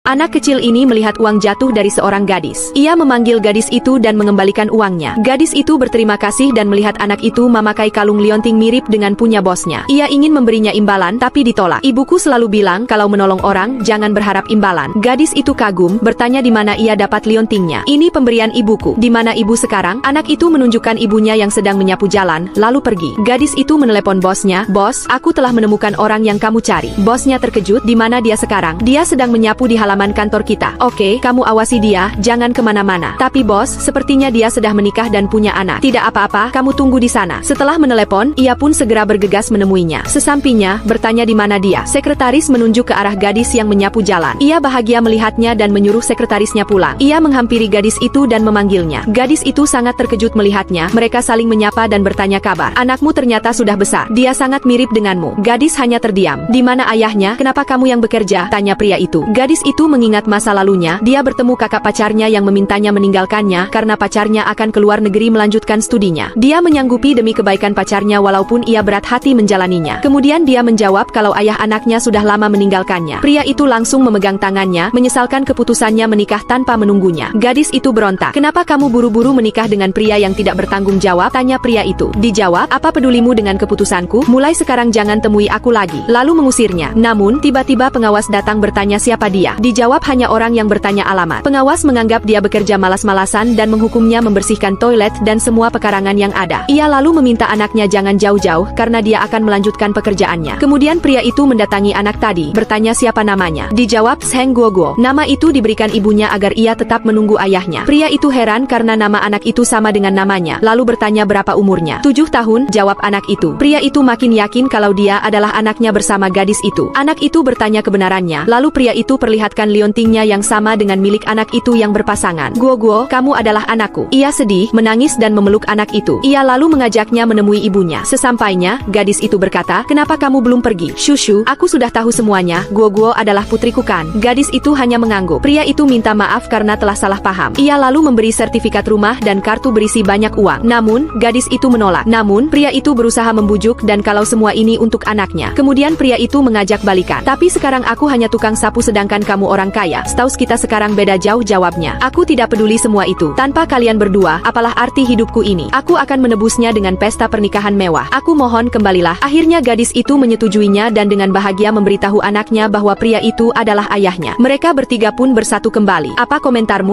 Anak kecil ini melihat uang jatuh dari seorang gadis. Ia memanggil gadis itu dan mengembalikan uangnya. Gadis itu berterima kasih dan melihat anak itu memakai kalung lionting mirip dengan punya bosnya. Ia ingin memberinya imbalan tapi ditolak. Ibuku selalu bilang kalau menolong orang jangan berharap imbalan. Gadis itu kagum, bertanya di mana ia dapat liontingnya. Ini pemberian ibuku. Di mana ibu sekarang? Anak itu menunjukkan ibunya yang sedang menyapu jalan, lalu pergi. Gadis itu menelepon bosnya. Bos, aku telah menemukan orang yang kamu cari. Bosnya terkejut. Di mana dia sekarang? Dia sedang menyapu di halaman kantor kita. Oke, kamu awasi dia, jangan kemana-mana. Tapi bos, sepertinya dia sudah menikah dan punya anak. Tidak apa-apa, kamu tunggu di sana. Setelah menelepon, ia pun segera bergegas menemuinya. Sesampainya, bertanya di mana dia. Sekretaris menunjuk ke arah gadis yang menyapu jalan. Ia bahagia melihatnya dan menyuruh sekretarisnya pulang. Ia menghampiri gadis itu dan memanggilnya. Gadis itu sangat terkejut melihatnya. Mereka saling menyapa dan bertanya kabar. Anakmu ternyata sudah besar. Dia sangat mirip denganmu. Gadis hanya terdiam. Di mana ayahnya? Kenapa kamu yang bekerja? Tanya pria itu. Gadis itu mengingat masa lalunya. Dia bertemu kakak pacarnya yang memintanya meninggalkannya karena pacarnya akan keluar negeri melanjutkan studinya. Dia menyanggupi demi kebaikan pacarnya walaupun ia berat hati menjalaninya. Kemudian dia menjawab kalau ayah anaknya sudah lama meninggalkannya. Pria itu langsung memegang tangannya, menyesalkan keputusannya menikah tanpa menunggunya. Gadis itu berontak. Kenapa kamu buru-buru menikah dengan pria yang tidak bertanggung jawab? Tanya pria itu. Dijawab, apa pedulimu dengan keputusanku? Mulai sekarang jangan temui aku lagi. Lalu mengusirnya. Namun, tiba-tiba pengawas datang bertanya siapa dia. Dijawab hanya orang yang bertanya alamat. Pengawas menganggap dia bekerja malas-malasan dan menghukumnya membersihkan toilet dan semua pekarangan yang ada. Ia lalu meminta anaknya jangan jauh-jauh karena dia akan melanjutkan pekerjaannya. Kemudian pria itu mendatangi anak tadi, bertanya siapa namanya. Dijawab Sheng Guoguo. Nama itu diberikan ibunya agar ia tetap menunggu ayahnya. Pria itu heran karena nama anak itu sama dengan namanya, lalu bertanya berapa umurnya. 7 tahun, jawab anak itu. Pria itu makin yakin kalau dia adalah anaknya bersama gadis itu. Anak itu bertanya kebenarannya, lalu pria itu perlihatkan liontingnya yang sama dengan milik anak itu yang berpasangan. Guoguo, kamu adalah anakku. Ia sedih, menangis dan memeluk anak itu. Ia lalu mengajaknya menemui ibunya. Sesampainya, gadis itu berkata, kenapa kamu belum pergi? Shushu, aku sudah tahu semuanya. Guoguo adalah putriku kan? Gadis itu hanya mengangguk. Pria itu minta maaf karena telah salah paham. Ia lalu memberi sertifikat rumah dan kartu berisi banyak uang. Namun, gadis itu menolak. Namun, pria itu berusaha membujuk dan kalau semua ini untuk anaknya. Kemudian pria itu mengajak balikan. Tapi sekarang aku hanya tukang sapu sedangkan kamu orang kaya. Staus kita sekarang beda jauh, jawabnya. Aku tidak peduli semua itu. Tanpa kalian berdua, apalah arti hidupku ini? Aku akan menebusnya dengan pesta pernikahan mewah. Aku mohon kembalilah. Akhirnya gadis itu menyetujuinya dan dengan bahagia memberitahu anaknya bahwa pria itu adalah ayahnya. Mereka bertiga pun bersatu kembali. Apa komentarmu?